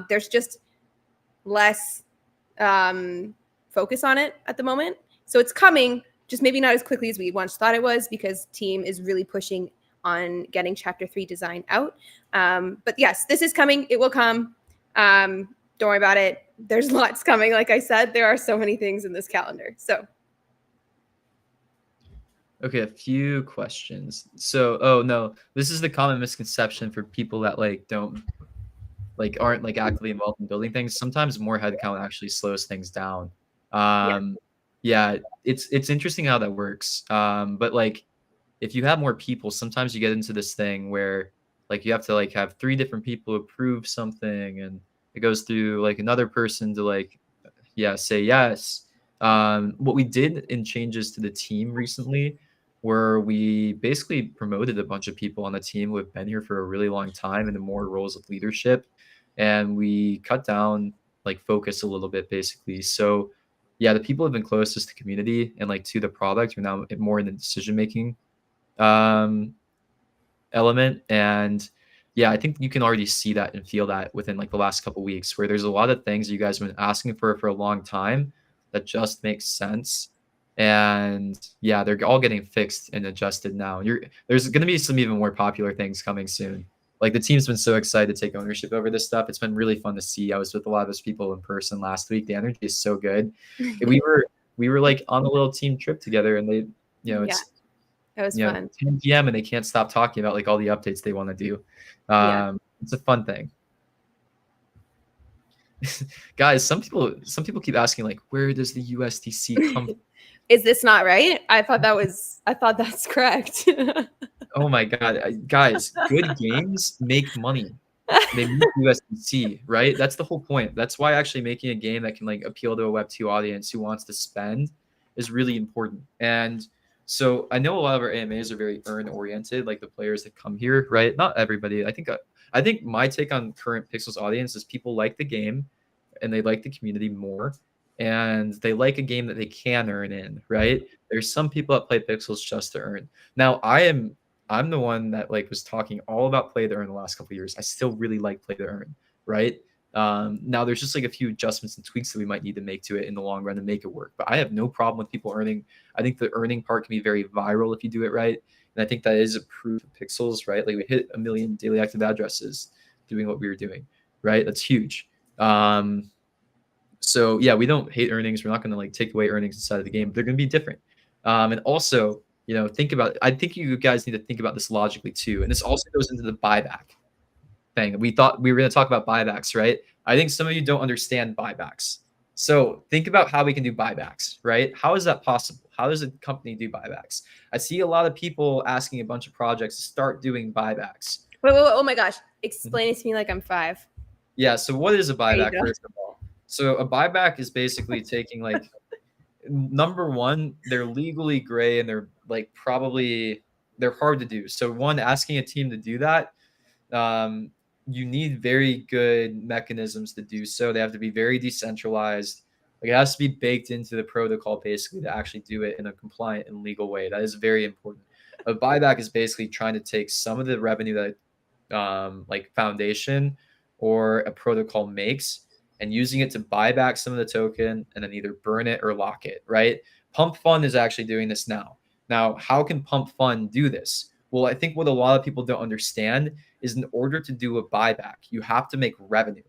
There's just less focus on it at the moment. So it's coming, just maybe not as quickly as we once thought it was, because team is really pushing on getting chapter 3 design out. But yes, this is coming. It will come. Don't worry about it. There's lots coming. Like I said, there are so many things in this calendar. So okay, a few questions. So, oh no, this is the common misconception for people that like aren't like actively involved in building things. Sometimes more headcount actually slows things down. Yeah, it's interesting how that works. But like if you have more people, sometimes you get into this thing where like you have to like have 3 different people approve something, and it goes through like another person to like say yes. What we did in changes to the team recently, where we basically promoted a bunch of people on the team who have been here for a really long time into more roles of leadership, and we cut down like focus a little bit basically. So yeah, the people who have been closest to community and like to the product are now more in the decision making element. And yeah, I think you can already see that and feel that within like the last couple weeks, where there's a lot of things you guys have been asking for a long time that just makes sense. And yeah, they're all getting fixed and adjusted now. There's going to be some even more popular things coming soon. Like the team's been so excited to take ownership over this stuff. It's been really fun to see. I was with a lot of those people in person last week. The energy is so good. We were like on a little team trip together, and they, it's that was fun. 10 p.m. and they can't stop talking about like all the updates they want to do. It's a fun thing. Guys, some people keep asking like, where does the USDC come from? Is this not right? I thought that's correct. Oh my god, guys, good games make money. They make USDC, right? That's the whole point. That's why actually making a game that can like appeal to a Web2 audience who wants to spend is really important. And So I know a lot of our AMAs are very earn oriented, like the players that come here, right? Not everybody. I think my take on current Pixels audience is people like the game and they like the community more and they like a game that they can earn in, right? There's some people that play Pixels just to earn. Now I'm the one that like was talking all about play to earn the last couple of years. I still really like play to earn, right? Now there's just like a few adjustments and tweaks that we might need to make to it in the long run to make it work. But I have no problem with people earning. I think the earning part can be very viral if you do it right. And I think that is a proof of Pixels, right? Like we hit 1 million daily active addresses doing what we were doing, right? That's huge. So yeah, we don't hate earnings. We're not going to like take away earnings inside of the game. But they're going to be different. And also, think about. I think you guys need to think about this logically too. And this also goes into the buyback thing. We thought we were going to talk about buybacks, right? I think some of you don't understand buybacks. So think about how we can do buybacks, right? How is that possible? How does a company do buybacks? I see a lot of people asking a bunch of projects to start doing buybacks. Wait, oh my gosh. Explain it to me like I'm 5. Yeah. So what is a There you buyback, go. first of all? So a buyback is basically taking like number one, they're legally gray and they're like they're hard to do. So one, asking a team to do that, you need very good mechanisms to do so. They have to be very decentralized. Like it has to be baked into the protocol basically to actually do it in a compliant and legal way. That is very important. A buyback is basically trying to take some of the revenue that like foundation or a protocol makes and using it to buy back some of the token and then either burn it or lock it, right? Pump Fund is actually doing this now. Now, how can Pump Fund do this? Well, I think what a lot of people don't understand is in order to do a buyback, you have to make revenue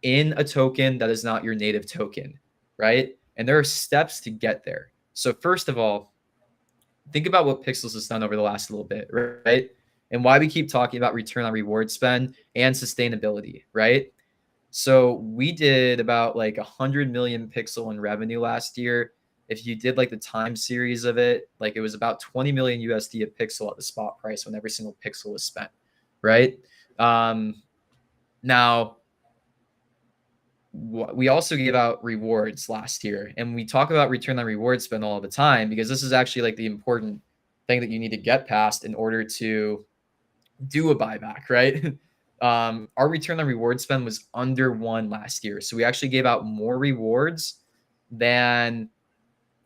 in a token that is not your native token, right? And there are steps to get there. So, first of all, think about what Pixels has done over the last little bit, right? And why we keep talking about return on reward spend and sustainability, right? So we did about like 100 million pixel in revenue last year. If you did like the time series of it, like it was about 20 million USD a pixel at the spot price when every single pixel was spent, right? Now, we also gave out rewards last year, and we talk about return on reward spend all the time because this is actually like the important thing that you need to get past in order to do a buyback, right? Our return on reward spend was under 1 last year. So we actually gave out more rewards than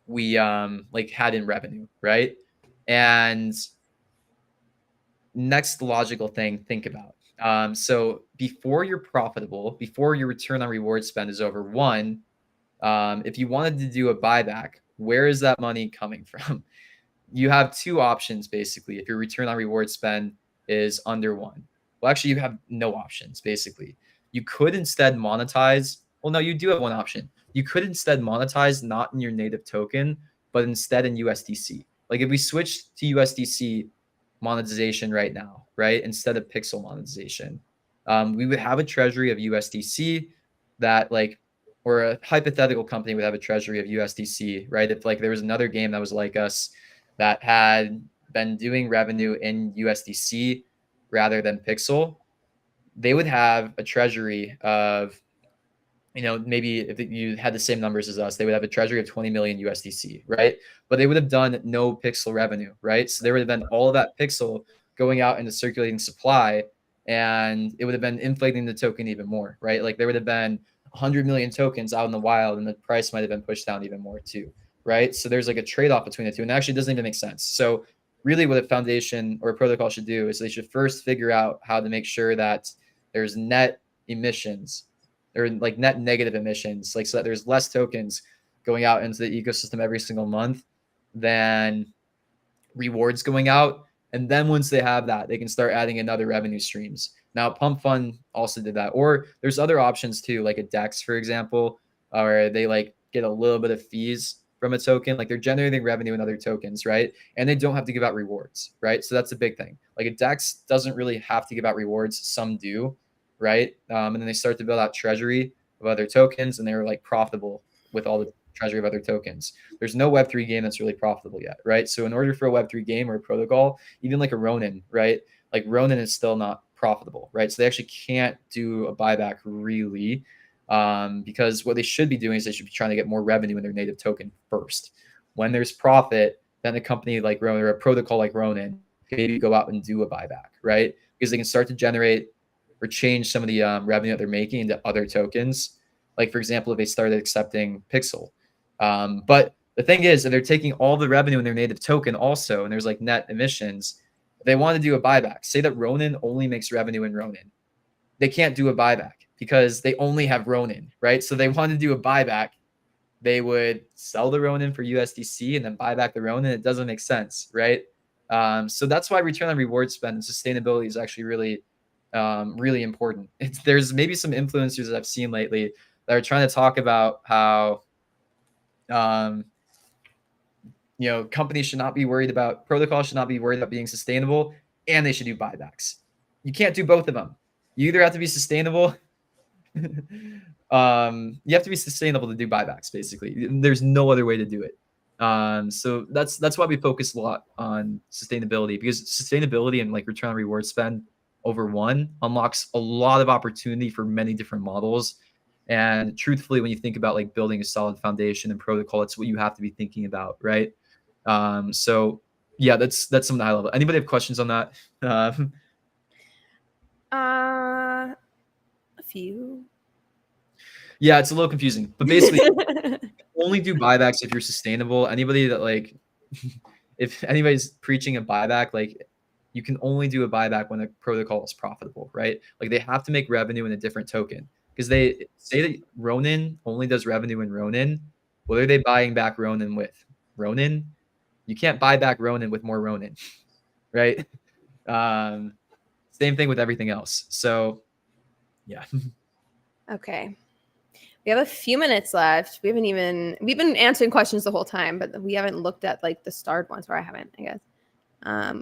we like had in revenue, right? And next logical thing, think about. So before you're profitable, before your return on reward spend is over 1, if you wanted to do a buyback, where is that money coming from? You have 2 options basically. If your return on reward spend is under 1, well, actually, you have no options basically. You could instead monetize. Well, no, you do have one option. You could instead monetize not in your native token, but instead in USDC. Like if we switch to USDC monetization right now, right, instead of Pixel monetization, we would have a treasury of USDC that like, or a hypothetical company would have a treasury of USDC, right? If like there was another game that was like us that had been doing revenue in USDC rather than Pixel, they would have a treasury of, maybe if you had the same numbers as us, they would have a treasury of 20 million USDC, right? But they would have done no Pixel revenue, right? So there would have been all of that Pixel going out into circulating supply, and it would have been inflating the token even more, right? Like there would have been 100 million tokens out in the wild, and the price might have been pushed down even more too, right? So there's like a trade-off between the two, and it actually doesn't even make sense. So really what a foundation or a protocol should do is they should first figure out how to make sure that there's net emissions or like net negative emissions, like so that there's less tokens going out into the ecosystem every single month than rewards going out. And then once they have that, they can start adding in other revenue streams. Now, Pump Fund also did that. Or there's other options too, like a DEX, for example, where they like get a little bit of fees from a token. Like they're generating revenue in other tokens, right? And they don't have to give out rewards, right? So that's a big thing. Like a DEX doesn't really have to give out rewards. Some do, right? And then they start to build out treasury of other tokens, and they're like profitable with all the treasury of other tokens. There's no Web3 game that's really profitable yet, right? So in order for a Web3 game or a protocol, even like a Ronin, right? Like Ronin is still not profitable, right? So they actually can't do a buyback really, because what they should be doing is they should be trying to get more revenue in their native token first. When there's profit, then a company like Ronin or a protocol like Ronin can maybe go out and do a buyback, right? Because they can start to generate or change some of the revenue that they're making into other tokens. Like, for example, if they started accepting Pixel. But the thing is, if they're taking all the revenue in their native token also, and there's like net emissions, if they want to do a buyback, say that Ronin only makes revenue in Ronin, they can't do a buyback because they only have Ronin, right? So they want to do a buyback, they would sell the Ronin for USDC and then buy back the Ronin. It doesn't make sense, right? So that's why return on reward spend and sustainability is actually really, really important. There's maybe some influencers that I've seen lately that are trying to talk about how, companies should not be worried about, protocols should not be worried about being sustainable, and they should do buybacks. You can't do both of them. You either have to be sustainable. You have to be sustainable to do buybacks. Basically, there's no other way to do it. So that's why we focus a lot on sustainability, because sustainability and like return on reward spend over one unlocks a lot of opportunity for many different models. And truthfully, when you think about like building a solid foundation and protocol, it's what you have to be thinking about, right? So yeah, that's some high level. Anybody have questions on that? A few. Yeah, it's a little confusing, but basically only do buybacks if you're sustainable. Anybody that like, if anybody's preaching a buyback, like you can only do a buyback when a protocol is profitable, right? Like they have to make revenue in a different token, because they say that Ronin only does revenue in Ronin. What are they buying back Ronin with? Ronin? You can't buy back Ronin with more Ronin, right? Same thing with everything else. So yeah. Okay. We have a few minutes left. We've been answering questions the whole time, but we haven't looked at like the starred ones, or I haven't, I guess.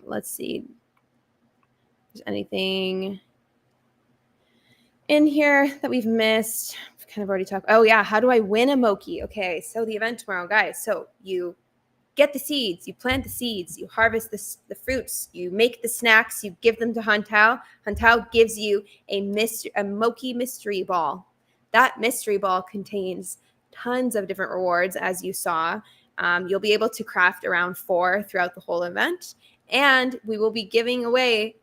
Let's see. If there's anything in here that we've missed. We've kind of already talked. Oh yeah. How do I win a Moki? Okay. So the event tomorrow, guys. So you get the seeds, you plant the seeds, you harvest the fruits, you make the snacks, you give them to Huntao. Huntao gives you a Moki mystery ball. That mystery ball contains tons of different rewards, as you saw. You'll be able to craft around 4 throughout the whole event. And we will be giving away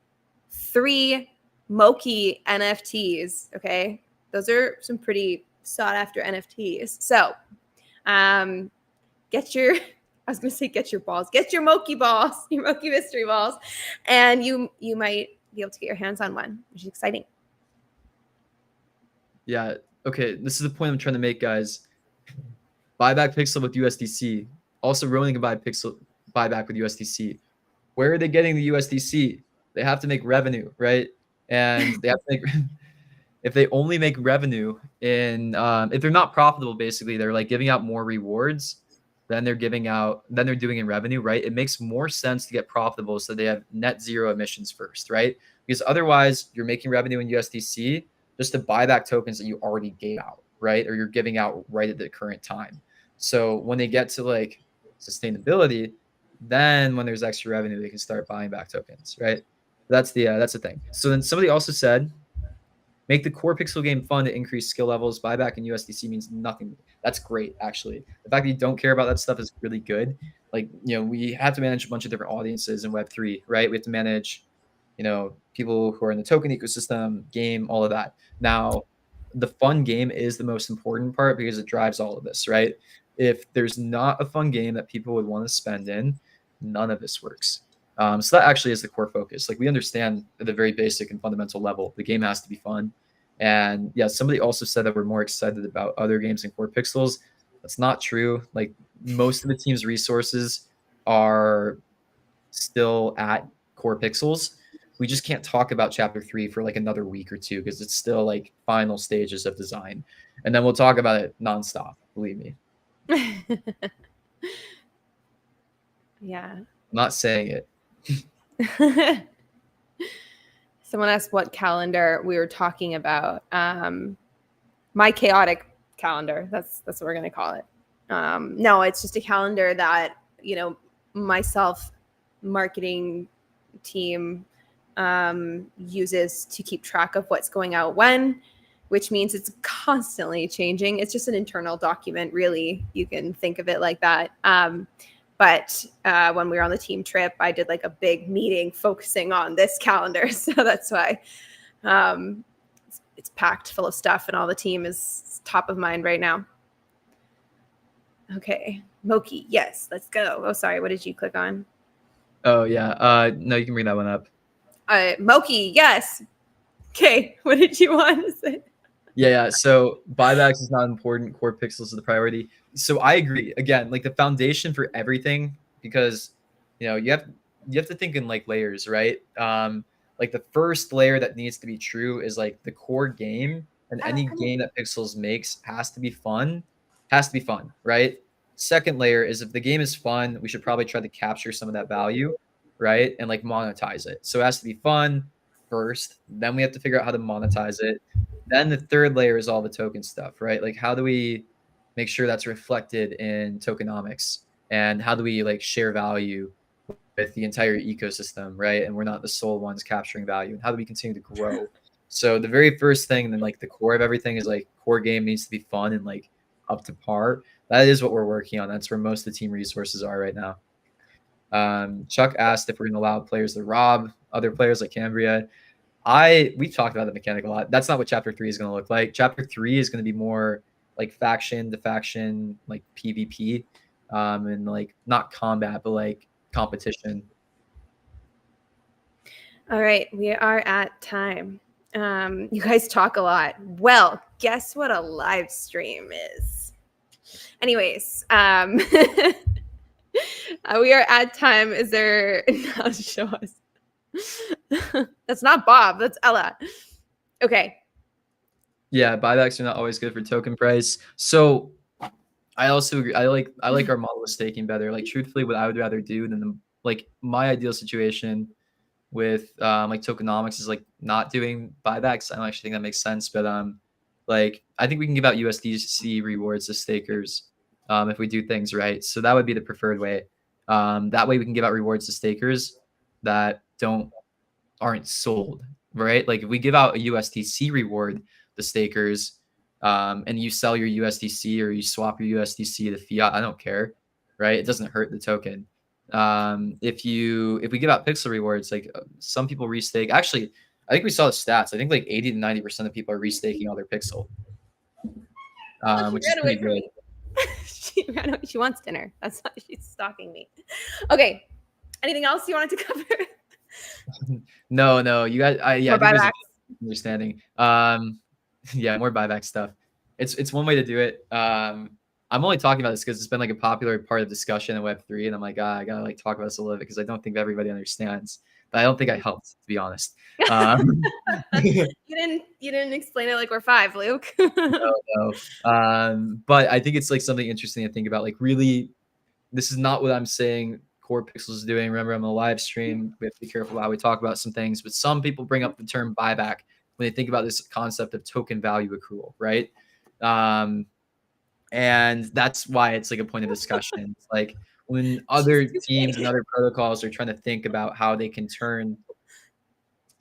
3 Moki NFTs, okay? Those are some pretty sought-after NFTs. So get your... I was going to say get your balls. Get your Moki balls, your Moki mystery balls, and you might be able to get your hands on one, which is exciting. Yeah. Okay. This is the point I'm trying to make, guys. Buy back Pixel with USDC. Also, Ronin can buy back with USDC. Where are they getting the USDC? They have to make revenue, right? And they have to make. If they only make revenue in, if they're not profitable, basically, they're like giving out more rewards than they're doing in revenue, right? It makes more sense to get profitable so they have net zero emissions first, right? Because otherwise you're making revenue in USDC just to buy back tokens that you already gave out, right? Or you're giving out right at the current time. So when they get to like sustainability, then when there's extra revenue, they can start buying back tokens, right? That's the thing. So then somebody also said, make the core pixel game fun to increase skill levels. Buyback in USDC means nothing. That's great, actually. The fact that you don't care about that stuff is really good. Like, we have to manage a bunch of different audiences in Web3, right? We have to manage, people who are in the token ecosystem, game, all of that. Now, the fun game is the most important part because it drives all of this, right? If there's not a fun game that people would want to spend in, none of this works. So that actually is the core focus. Like we understand at the very basic and fundamental level, the game has to be fun. And yeah, somebody also said that we're more excited about other games in Core Pixels. That's not true. Like most of the team's resources are still at Core Pixels. We just can't talk about Chapter 3 for like another week or two because it's still like final stages of design. And then we'll talk about it nonstop, believe me. Yeah. I'm not saying it. Someone asked what calendar we were talking about. My chaotic calendar. That's what we're gonna call it. No, it's just a calendar that myself, marketing team uses to keep track of what's going out when, which means it's constantly changing. It's just an internal document, really. You can think of it like that. But when we were on the team trip, I did like a big meeting focusing on this calendar. So that's why it's packed full of stuff and all the team is top of mind right now. Okay. Moki. Yes. Let's go. Oh, sorry. What did you click on? Oh, yeah. No, you can bring that one up. Moki. Yes. Okay. What did you want to say? Yeah. So buybacks is not important. Core pixels is the priority. So I agree. Again, like the foundation for everything, because you have to think in like layers, right? Like the first layer that needs to be true is like the core game, and any game that Pixels makes has to be fun. Has to be fun, right? Second layer is if the game is fun, we should probably try to capture some of that value, right? And like monetize it. So it has to be fun first. Then we have to figure out how to monetize it. Then the third layer is all the token stuff, right? Like how do we make sure that's reflected in tokenomics, and how do we like share value with the entire ecosystem, right? And we're not the sole ones capturing value. And how do we continue to grow? So the very first thing, and then like the core of everything is like core game needs to be fun and like up to par. That is what we're working on. That's where most of the team resources are right now. Chuck asked if we're going to allow players to rob other players like Cambria. We've talked about the mechanic a lot. That's not what chapter 3 is going to look like. Chapter 3 is going to be more like faction to faction, like PvP, and like not combat, but like competition. All right, we are at time. You guys talk a lot. Well, guess what a live stream is? Anyways, we are at time. Is there? Now show us. That's not Bob. That's Ella. Okay. Yeah, buybacks are not always good for token price. So I also agree. I like our model of staking better. Like truthfully, what I would rather do than like my ideal situation with like tokenomics is like not doing buybacks. I don't actually think that makes sense, but like I think we can give out USDC rewards to stakers if we do things right. So that would be the preferred way. That way we can give out rewards to stakers that aren't sold, right? Like if we give out a USDC reward to stakers, and you sell your USDC or you swap your USDC to fiat, I don't care, right? It doesn't hurt the token. If we give out pixel rewards, like some people restake. Actually, I think we saw the stats. I think like 80 to 90% of people are restaking all their pixel, which is pretty good. She ran away. She wants dinner. That's why she's stalking me. Okay. Anything else you wanted to cover? No, you guys. Yeah, More I think there's buybacks. a understanding. Yeah, more buyback stuff. It's one way to do it. I'm only talking about this because it's been like a popular part of discussion in Web3, and I'm like, I gotta like talk about this a little bit because I don't think everybody understands. But I don't think I helped, to be honest. You didn't explain it like we're 5, Luke. No. But I think it's like something interesting to think about. Like, really, this is not what I'm saying Core Pixels is doing. Remember, I'm on a live stream. We have to be careful how we talk about some things. But some people bring up the term buyback when they think about this concept of token value accrual, right? And that's why it's like a point of discussion. It's like when other teams and other protocols are trying to think about how they can start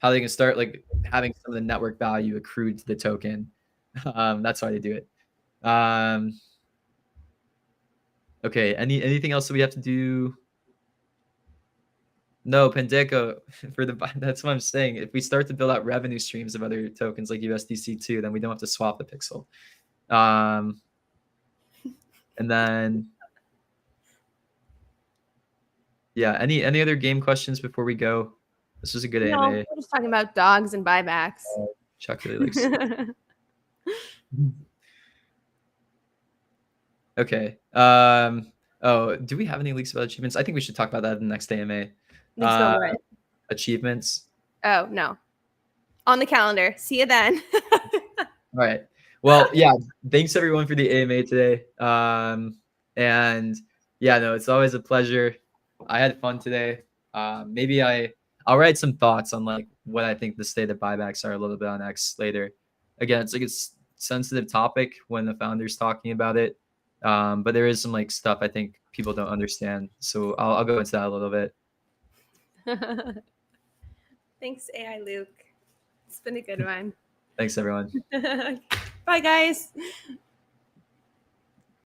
like having some of the network value accrued to the token. That's why they do it. Okay, anything else that we have to do? No, Pendeco that's what I'm saying. If we start to build out revenue streams of other tokens like USDC2, then we don't have to swap the pixel. And then yeah, any other game questions before we go? This was a good AMA. We're just talking about dogs and buybacks. Chuck really likes Okay. Oh, do we have any leaks about achievements? I think we should talk about that in the next AMA. Achievements. Oh, no. On the calendar. See you then. All right. Well, yeah, thanks everyone for the AMA today. And yeah, no, it's always a pleasure. I had fun today. Maybe I'll write some thoughts on like what I think the state of buybacks are a little bit on X later. Again, it's like a sensitive topic when the founder's talking about it. But there is some like stuff I think people don't understand. So I'll go into that a little bit. Thanks, AI Luke. It's been a good one. Thanks, everyone. Bye, guys.